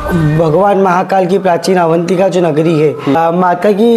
भगवान महाकाल की प्राचीन अवंतिका जो नगरी है, माता की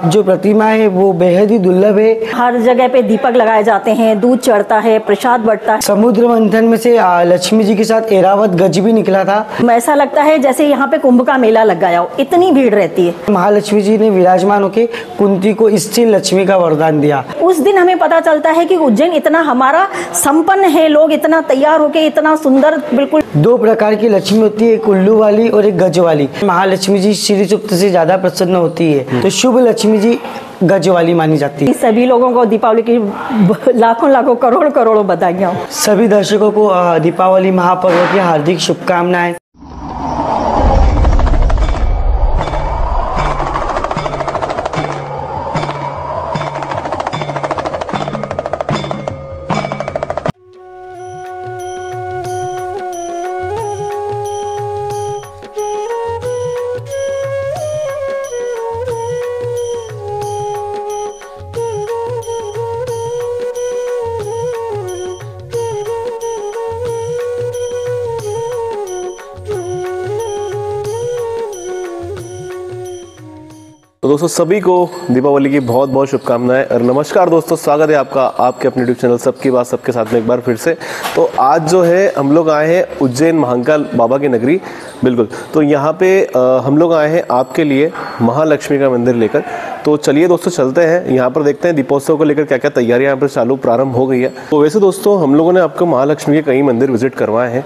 जो प्रतिमा है वो बेहद ही दुर्लभ है। हर जगह पे दीपक लगाए जाते हैं, दूध चढ़ता है, प्रसाद बढ़ता है। समुद्र मंथन में से लक्ष्मी जी के साथ ऐरावत गज भी निकला था। ऐसा लगता है जैसे यहाँ पे कुंभ का मेला लग गया हो, इतनी भीड़ रहती है। महालक्ष्मी जी ने विराजमान होकर कुंती को स्थिर लक्ष्मी का वरदान दिया। उस दिन हमें पता चलता है कि उज्जैन इतना हमारा संपन्न है, लोग इतना तैयार होके इतना सुंदर। बिल्कुल दो प्रकार की लक्ष्मी होती है, एक उल्लू वाली और एक गज वाली। महालक्ष्मी जी श्री सूक्त से ज्यादा प्रसन्न होती है, तो शुभ लक्ष्मी जी गज वाली मानी जाती है। सभी लोगों को दीपावली की लाखों लाखों करोड़ों करोड़ों बधाइयाँ। सभी दर्शकों को दीपावली महापर्व की हार्दिक शुभकामनाएं। तो दोस्तों सभी को दीपावली की बहुत बहुत शुभकामनाएं और नमस्कार दोस्तों, स्वागत है आपका आपके अपने यूट्यूब चैनल सबकी बात सबके साथ में एक बार फिर से। तो आज जो है हम लोग आए हैं उज्जैन महाकाल बाबा की नगरी। बिल्कुल, तो यहाँ पे हम लोग आए हैं आपके लिए महालक्ष्मी का मंदिर लेकर। तो चलिए दोस्तों चलते हैं, यहाँ पर देखते हैं दीपोत्सव को लेकर क्या क्या तैयारियां यहाँ पर प्रारंभ हो गई है। तो वैसे दोस्तों हम लोगों ने आपको महालक्ष्मी के कई मंदिर विजिट करवाए हैं।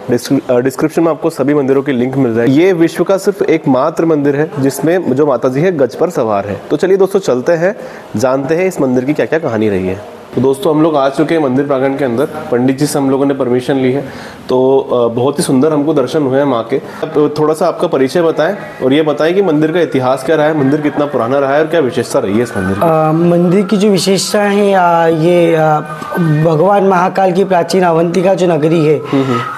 डिस्क्रिप्शन में आपको सभी मंदिरों की लिंक मिल जाएगी। ये विश्व का सिर्फ एकमात्र मंदिर है जिसमें जो माता जी है गज पर सवार है। तो चलिए दोस्तों चलते हैं, जानते हैं इस मंदिर की क्या क्या कहानी रही है। तो दोस्तों हम लोग आ चुके हैं मंदिर प्रांगण के अंदर। पंडित जी से हम लोगों ने परमिशन ली है, तो बहुत ही सुंदर हमको दर्शन हुए हैं माँ के। अब थोड़ा सा आपका परिचय बताएं और ये बताएं कि मंदिर का इतिहास क्या रहा है, मंदिर कितना पुराना रहा है और क्या विशेषता रही है इस मंदिर की। मंदिर की जो विशेषता है, ये भगवान महाकाल की प्राचीन अवंतिका जो नगरी है,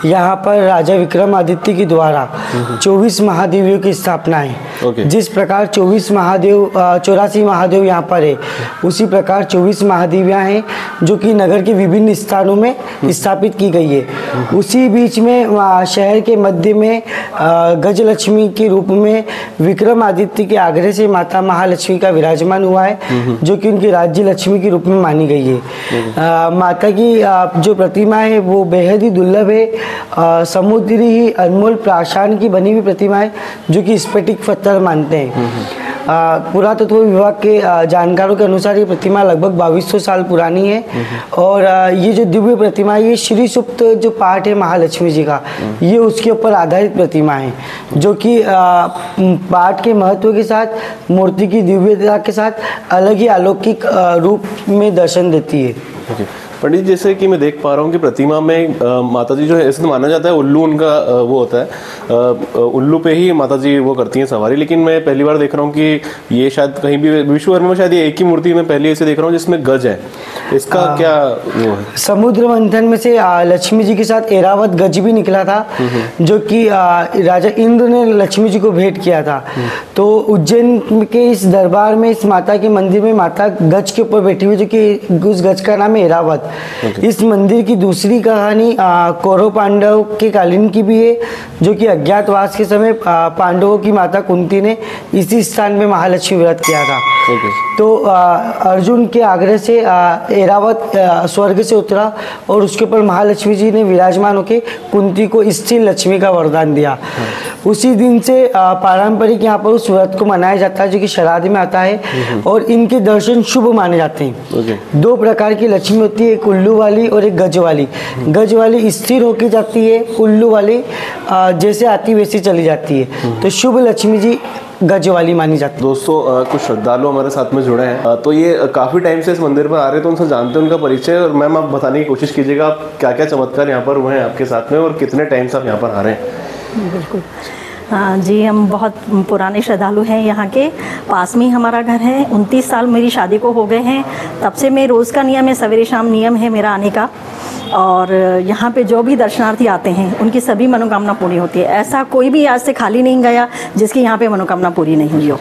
यहाँ पर राजा विक्रमादित्य के द्वारा 24 महादेवियों की स्थापना है। जिस प्रकार 84 महादेव यहाँ पर है, उसी प्रकार 24 महादेवियाँ हैं जो कि नगर के विभिन्न स्थानों में स्थापित की गई है। उसी बीच में शहर के मध्य में गजलक्ष्मी के रूप में विक्रमादित्य के आग्रह से माता महालक्ष्मी का विराजमान हुआ है, जो कि उनकी राज्य लक्ष्मी के रूप में मानी गई है। माता की जो प्रतिमा है वो बेहद ही दुर्लभ है। समुद्री ही अनमोल प्राशान की बनी हुई प्रतिमा है, जो कि स्फटिक पत्थर मानते हैं। पुरातत्व विभाग के जानकारों के अनुसार ये प्रतिमा लगभग 2200 साल पुरानी है। और ये जो दिव्य प्रतिमा है, ये श्री सुप्त जो पाठ है महालक्ष्मी जी का, ये उसके ऊपर आधारित प्रतिमा है, जो कि पाठ के महत्व के साथ, मूर्ति की दिव्यता के साथ अलग ही अलौकिक रूप में दर्शन देती है। पंडित, जैसे कि मैं देख पा रहा हूँ कि प्रतिमा में माता जी जो है, ऐसे तो माना जाता है उल्लू उनका वो होता है, उल्लू पे ही माता जी वो करती हैं सवारी। लेकिन मैं पहली बार देख रहा हूँ कि ये शायद कहीं भी विश्व भर में शायद ये एक ही मूर्ति मैं पहले ऐसे देख रहा हूँ जिसमें गज है। इसका क्या वो है? समुद्र मंथन में से लक्ष्मी जी के साथ ऐरावत गज भी निकला था, जो कि राजा इंद्र ने लक्ष्मी जी को भेंट किया था। तो उज्जैन के इस दरबार में, इस माता के मंदिर में माता गज के ऊपर बैठी हुई, जो कि उस गज का नाम है ऐरावत। इस मंदिर की दूसरी कहानी कौरव पांडव के कालीन की भी है, जो कि अज्ञातवास के समय पांडवों की माता कुंती ने इसी स्थान में महालक्ष्मी व्रत किया था। तो अर्जुन के आग्रह से ऐरावत स्वर्ग से उतरा और उसके ऊपर महालक्ष्मी जी ने विराजमान होकर कुंती को स्थिर लक्ष्मी का वरदान दिया। उसी दिन से पारंपरिक यहाँ पर उस व्रत को मनाया जाता है, जो कि श्राद्ध में आता है, और इनके दर्शन शुभ माने जाते हैं। दो प्रकार की लक्ष्मी होती है, एक उल्लू वाली और एक गज वाली। गज वाली स्थिर होकर जाती है, उल्लू वाली जैसे आती वैसे चली जाती है। तो शुभ लक्ष्मी जी गज वाली मानी जाती है। दोस्तों कुछ श्रद्धालु हमारे साथ में जुड़े हैं, तो ये काफी टाइम से इस मंदिर पर आ रहे हैं, तो उनसे जानते हैं उनका परिचय। और मैम आप बताने की कोशिश कीजिएगा, आप क्या क्या चमत्कार यहाँ पर हुए हैं आपके साथ में और कितने टाइम से आप यहाँ पर आ रहे हैं। बिल्कुल, हाँ जी, हम बहुत पुराने श्रद्धालु हैं। यहाँ के पास में ही हमारा घर है। 29 साल मेरी शादी को हो गए हैं, तब से मैं रोज़ का नियम है, सवेरे शाम नियम है मेरा आने का। और यहाँ पे जो भी दर्शनार्थी आते हैं उनकी सभी मनोकामना पूरी होती है। ऐसा कोई भी आज से खाली नहीं गया जिसकी यहाँ पे मनोकामना पूरी नहीं हुई हो।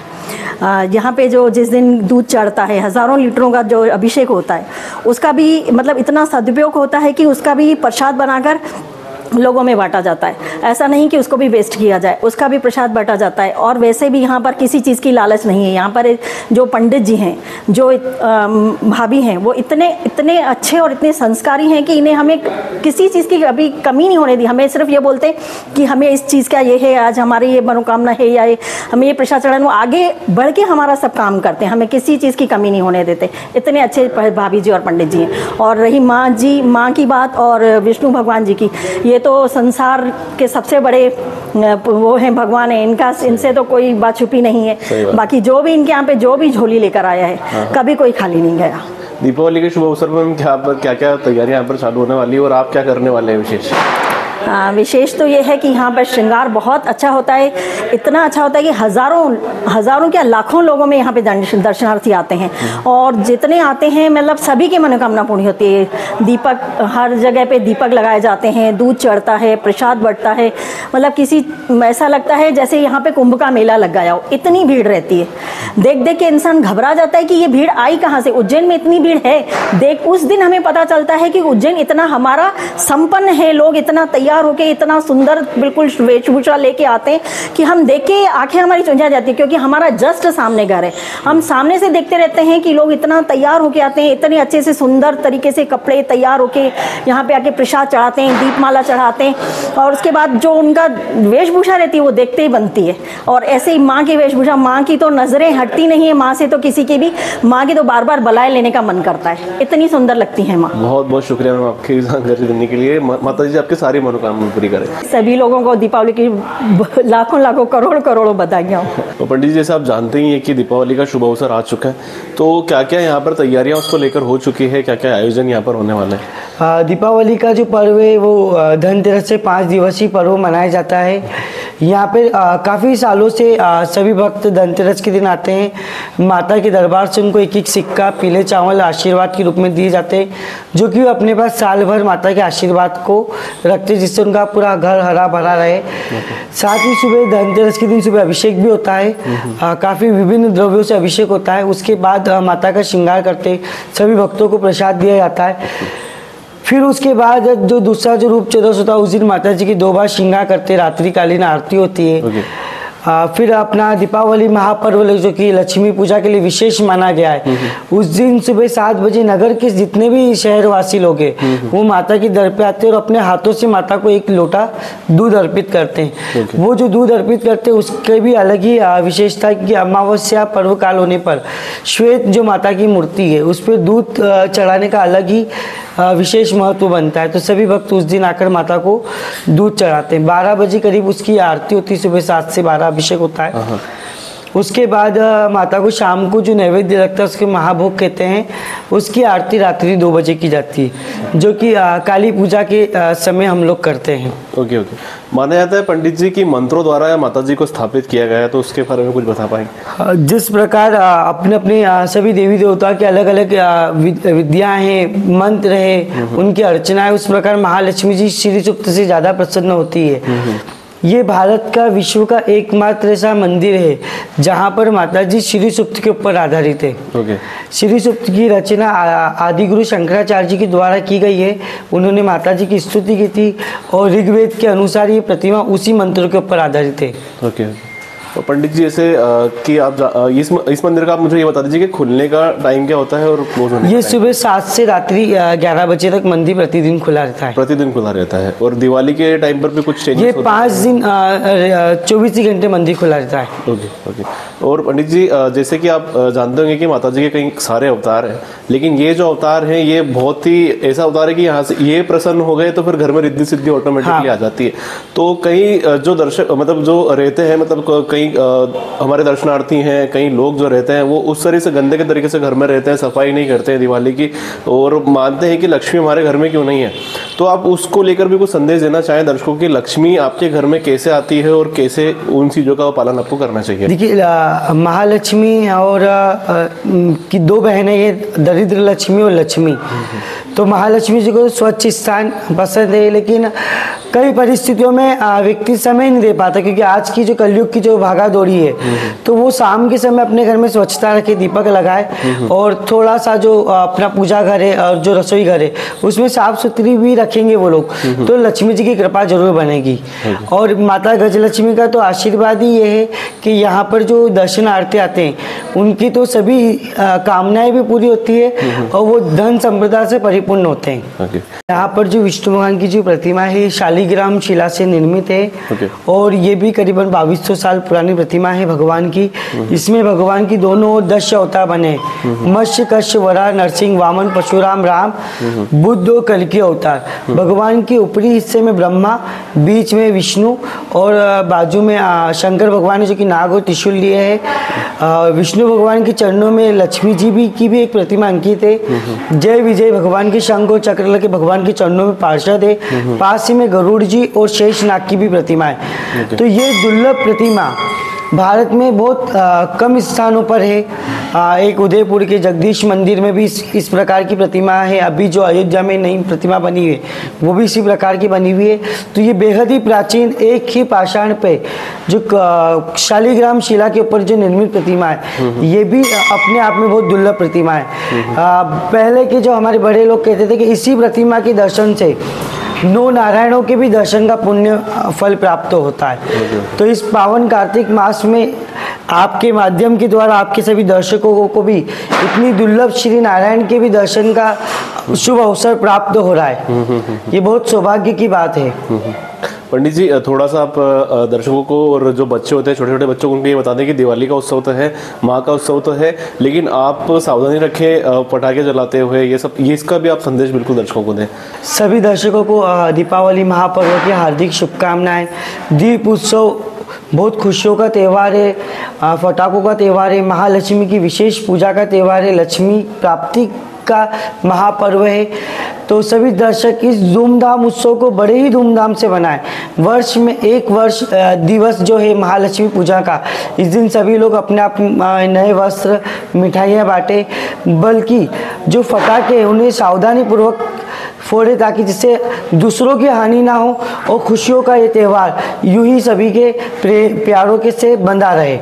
यहाँ पे जो जिस दिन दूध चढ़ता है, हज़ारों लीटरों का जो अभिषेक होता है, उसका भी मतलब इतना सदुपयोग होता है कि उसका भी प्रसाद बनाकर लोगों में बांटा जाता है। ऐसा नहीं कि उसको भी वेस्ट किया जाए, उसका भी प्रसाद बांटा जाता है। और वैसे भी यहाँ पर किसी चीज़ की लालच नहीं है। यहाँ पर जो पंडित जी हैं, जो भाभी हैं, वो इतने अच्छे और इतने संस्कारी हैं कि इन्हें हमें किसी चीज़ की अभी कमी नहीं होने दी। हमें सिर्फ ये बोलते हैं कि हमें इस चीज़ का ये है, आज हमारी ये मनोकामना है, या हमें ये प्रसाद चढ़ाना, वो आगे बढ़ के हमारा सब काम करते हैं, हमें किसी चीज़ की कमी नहीं होने देते। इतने अच्छे भाभी जी और पंडित जी हैं। और रही माँ की बात और विष्णु भगवान जी की, ये तो संसार के सबसे बड़े वो हैं, भगवान है, इनसे तो कोई बात छुपी नहीं है। बाकी जो भी इनके यहाँ पे जो भी झोली लेकर आया है, कभी कोई खाली नहीं गया। दीपावली के शुभ अवसर पर क्या क्या तैयारियां यहाँ पर चालू होने वाली है और आप क्या करने वाले हैं विशेष? विशेष तो ये है कि यहाँ पर श्रृंगार बहुत अच्छा होता है। इतना अच्छा होता है कि हज़ारों क्या लाखों लोगों में यहाँ पे दर्शनार्थी आते हैं। और जितने आते हैं, मतलब सभी की मनोकामना पूरी होती है। दीपक, हर जगह पे दीपक लगाए जाते हैं, दूध चढ़ता है, प्रसाद बढ़ता है। मतलब ऐसा लगता है जैसे यहाँ पे कुंभ का मेला लग गया हो, इतनी भीड़ रहती है। देख के इंसान घबरा जाता है कि ये भीड़ आई कहाँ से, उज्जैन में इतनी भीड़ है। उस दिन हमें पता चलता है कि उज्जैन इतना हमारा संपन्न है, लोग इतना तैयार होके इतना सुंदर बिल्कुल वेशभूषा लेके आते हैं कि हम देख के आंखें हमारी चुंझा जाती है, क्योंकि हमारा जस्ट सामने घर है। हम सामने से देखते रहते हैं कि लोग इतना तैयार होके आते हैं, इतने अच्छे से सुंदर तरीके से कपड़े तैयार होके यहाँ पे आके प्रसाद चढ़ाते हैं, दीपमाला चढ़ाते हैं। और उसके बाद जो उनका वेशभूषा रहती है वो देखते ही बनती है। और ऐसे ही माँ की वेशभूषा, माँ की तो नजरें हटती नहीं है माँ से, तो किसी की भी माँ की तो बार बार बलाए लेने का मन करता है, इतनी सुंदर लगती है माँ। बहुत बहुत शुक्रिया मैम आपकी जानकारी देने के लिए। माता जी आपके सारी मनोकामना पूरी करें। सभी लोगों को दीपावली की लाखों करोड़ों बधाइयाँ। तो पंडित जी, जैसे आप जानते ही हैं कि दीपावली का शुभ अवसर आ चुका है, तो क्या क्या यहाँ पर तैयारियां उसको लेकर हो चुकी है, क्या क्या आयोजन यहाँ पर होने वाले हैं? दीपावली का जो पर्व है वो धनतेरस से 5 दिवसीय पर्व मनाया जाता है। यहाँ पे काफ़ी सालों से सभी भक्त धनतेरस के दिन आते हैं। माता के दरबार से उनको एक सिक्का, पीले चावल आशीर्वाद के रूप में दिए जाते हैं, जो कि वो अपने पास साल भर माता के आशीर्वाद को रखते हैं, जिससे उनका पूरा घर हरा भरा रहे। साथ ही सुबह धनतेरस के दिन सुबह अभिषेक भी होता है, काफ़ी विभिन्न द्रव्यों से अभिषेक होता है। उसके बाद माता का श्रृंगार करते सभी भक्तों को प्रसाद दिया जाता है। फिर उसके बाद जो दूसरा जो रूप चौदस होता है, उस दिन माता जी की 2 बार श्रृंगार करते, रात्रिकालीन आरती होती है। फिर अपना दीपावली महापर्व जो कि लक्ष्मी पूजा के लिए विशेष माना गया है, उस दिन सुबह 7 बजे नगर के जितने भी शहरवासी लोग हैं वो माता की दर पे आते हैं और अपने हाथों से माता को 1 लोटा दूध अर्पित करते हैं। वो जो दूध अर्पित करते हैं उसके भी अलग ही विशेषता है कि अमावस्या पर्व काल होने पर श्वेत जो माता की मूर्ति है उस पर दूध चढ़ाने का अलग ही विशेष महत्व बनता है। तो सभी भक्त उस दिन आकर माता को दूध चढ़ाते हैं। 12 बजे करीब उसकी आरती होती है, सुबह 7 से 12 अभिषेक होता है। उसके बाद माता को शाम को जो नैवेद्य लगता है उसके महाभोग कहते हैं, उसकी आरती रात्रि 2 बजे की जाती है, जो कि काली पूजा के समय हम लोग करते हैं। ओके। माना जाता है पंडित जी की मंत्रों द्वारा माता जी को स्थापित किया गया है, तो उसके बारे में कुछ बता पाएंगे? जिस प्रकार अपने अपने सभी देवी देवता के अलग अलग विद्याएं हैं, मंत्र है, उनकी अर्चना है, उस प्रकार महालक्ष्मी जी श्री सूक्त से ज़्यादा प्रसन्न होती है। ये भारत का विश्व का एकमात्र ऐसा मंदिर है जहाँ पर माता जी श्री सूक्त के ऊपर आधारित है। श्री सूक्त की रचना आदि गुरु शंकराचार्य जी के द्वारा की गई है। उन्होंने माता जी की स्तुति की थी और ऋग्वेद के अनुसार ये प्रतिमा उसी मंत्रों के ऊपर आधारित है। तो पंडित जी, जैसे कि आप इस मंदिर का आप मुझे ये बता दीजिए कि खुलने का टाइम क्या होता है और क्लोज होने का? ये सुबह 7 से रात्रि 11 बजे तक मंदिर प्रतिदिन खुला रहता है। प्रतिदिन खुला रहता है। और दिवाली के टाइम पर भी कुछ चेंजेस? ये 5 दिन 24 ही घंटे मंदिर खुला रहता है। ओके। और पंडित जी, जैसे कि आप जानते होंगे कि माता जी के कई सारे अवतार हैं, लेकिन ये जो अवतार हैं ये बहुत ही ऐसा अवतार है कि यहाँ से ये प्रसन्न हो गए तो फिर घर में रिद्धि सिद्धि ऑटोमेटिकली आ जाती है। तो कई जो दर्शक मतलब जो रहते हैं, मतलब कई हमारे दर्शनार्थी हैं, कई लोग जो रहते हैं वो उस तरह से गंदे के तरीके से घर में रहते हैं, सफाई नहीं करते हैं दिवाली की, और मानते हैं कि लक्ष्मी हमारे घर में क्यों नहीं है। तो आप उसको लेकर भी कुछ संदेश देना चाहें दर्शकों की, लक्ष्मी आपके घर में कैसे आती है और कैसे उन चीज़ों का पालन आपको करना चाहिए? देखिए, महालक्ष्मी और की 2 बहनें, ये दरिद्र लक्ष्मी और लक्ष्मी। तो महालक्ष्मी जी को स्वच्छ स्थान पसंद है, लेकिन कई परिस्थितियों में व्यक्ति समय नहीं दे पाता, क्योंकि आज की जो कलयुग की जो भागा दौड़ी है, तो वो शाम के समय अपने घर में स्वच्छता रखे, दीपक लगाए और थोड़ा सा जो अपना पूजा घर है और जो रसोई घर है उसमें साफ सुथरी भी रखेंगे वो लोग, तो लक्ष्मी जी की कृपा जरूर बनेगी। और माता गजलक्ष्मी का तो आशीर्वाद ही ये है कि यहाँ पर जो दर्शनार्थी आते हैं उनकी तो सभी कामनाएं भी पूरी होती है और वो धन संपदा से परिपूर्ण होते हैं। यहाँ पर जो विष्णु भगवान की जो प्रतिमा है शालिग्राम शिला से निर्मित है और ये भी करीबन 2200 साल पुरानी प्रतिमा है भगवान की। इसमें भगवान की दोनों ओर 10 अवतार बने, मत्स्य कश्य वराह नरसिंह वामन परशुराम राम बुद्ध और कल्कि अवतार। भगवान के ऊपरी हिस्से में ब्रह्मा, बीच में विष्णु और बाजू में शंकर भगवान जो कि नाग और त्रिशूल लिए है। विष्णु भगवान के चरणों में लक्ष्मी जी भी की भी एक प्रतिमा अंकित है। जय विजय भगवान के शंख और चक्र लगे भगवान के चरणों में पार्षद है। पास ही में गरुड़ जी और शेष नाग की भी प्रतिमा है। तो ये दुर्लभ प्रतिमा भारत में बहुत कम स्थानों पर है। एक उदयपुर के जगदीश मंदिर में भी इस प्रकार की प्रतिमा है। अभी जो अयोध्या में नई प्रतिमा बनी हुई है वो भी इसी प्रकार की बनी हुई है। तो ये बेहद ही प्राचीन एक ही पाषाण पे जो शालिग्राम शिला के ऊपर जो निर्मित प्रतिमा है ये भी अपने आप में बहुत दुर्लभ प्रतिमा है। पहले के जो हमारे बड़े लोग कहते थे कि इसी प्रतिमा के दर्शन से 9 नारायणों के भी दर्शन का पुण्य फल प्राप्त होता है। तो इस पावन कार्तिक मास में आपके माध्यम के द्वारा आपके सभी दर्शकों को भी इतनी दुर्लभ श्री नारायण के भी दर्शन का शुभ अवसर प्राप्त हो रहा है। ये बहुत सौभाग्य की बात है। पंडित जी थोड़ा सा आप दर्शकों को और जो बच्चे होते हैं छोटे छोटे बच्चों को उनको ये बता दें कि दिवाली का उत्सव तो है, माँ का उत्सव तो है, लेकिन आप सावधानी रखें पटाखे जलाते हुए, ये इसका भी आप संदेश बिल्कुल दर्शकों को दें। सभी दर्शकों को दीपावली महापर्व की हार्दिक शुभकामनाएं। दीप उत्सव बहुत खुशियों का त्यौहार है, पटाखों का त्यौहार है, महालक्ष्मी की विशेष पूजा का त्यौहार है, लक्ष्मी प्राप्ति का महापर्व है। तो सभी दर्शक इस धूमधाम उत्सव को बड़े ही धूमधाम से मनाएं। वर्ष में एक वर्ष दिवस जो है महालक्ष्मी पूजा का, इस दिन सभी लोग अपने अपने नए वस्त्र मिठाइयाँ बांटे, बल्कि जो पटाखे उन्हें सावधानी पूर्वक फोड़े ताकि जिससे दूसरों की हानि ना हो और खुशियों का ये त्यौहार यूं ही सभी के प्यारों के से बंधा रहे।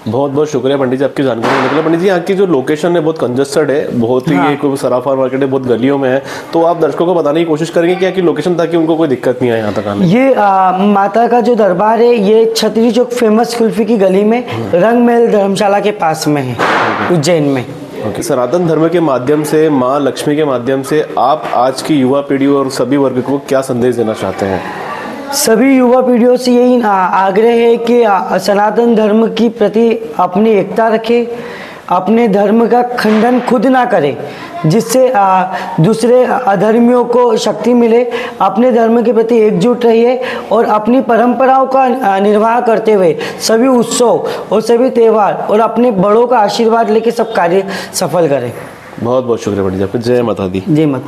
बहुत बहुत शुक्रिया पंडित जी आपकी जानकारी देने के लिए। पंडित जी यहाँ की जो लोकेशन है बहुत कंजस्टेड है, बहुत ही एक सराफा मार्केट है, बहुत गलियों में है, तो आप दर्शकों को बताने की कोशिश करेंगे क्या कि लोकेशन ताकि उनको कोई दिक्कत नहीं आए यहाँ तक आने। ये माता का जो दरबार है ये छतरी चौक फेमस कुल्फी की गली में रंग महल धर्मशाला के पास में है, उज्जैन में। सनातन धर्म के माध्यम से, माँ लक्ष्मी के माध्यम से आप आज की युवा पीढ़ी और सभी वर्ग को क्या संदेश देना चाहते हैं? सभी युवा पीढ़ियों से यही आग्रह है कि सनातन धर्म की प्रति अपनी एकता रखें, अपने धर्म का खंडन खुद ना करें, जिससे दूसरे अधर्मियों को शक्ति मिले। अपने धर्म के प्रति एकजुट रहिए और अपनी परंपराओं का निर्वाह करते हुए सभी उत्सव और सभी त्यौहार और अपने बड़ों का आशीर्वाद लेके सब कार्य सफल करें। बहुत बहुत शुक्रिया पंडित जी, जय माता दी। जय माता।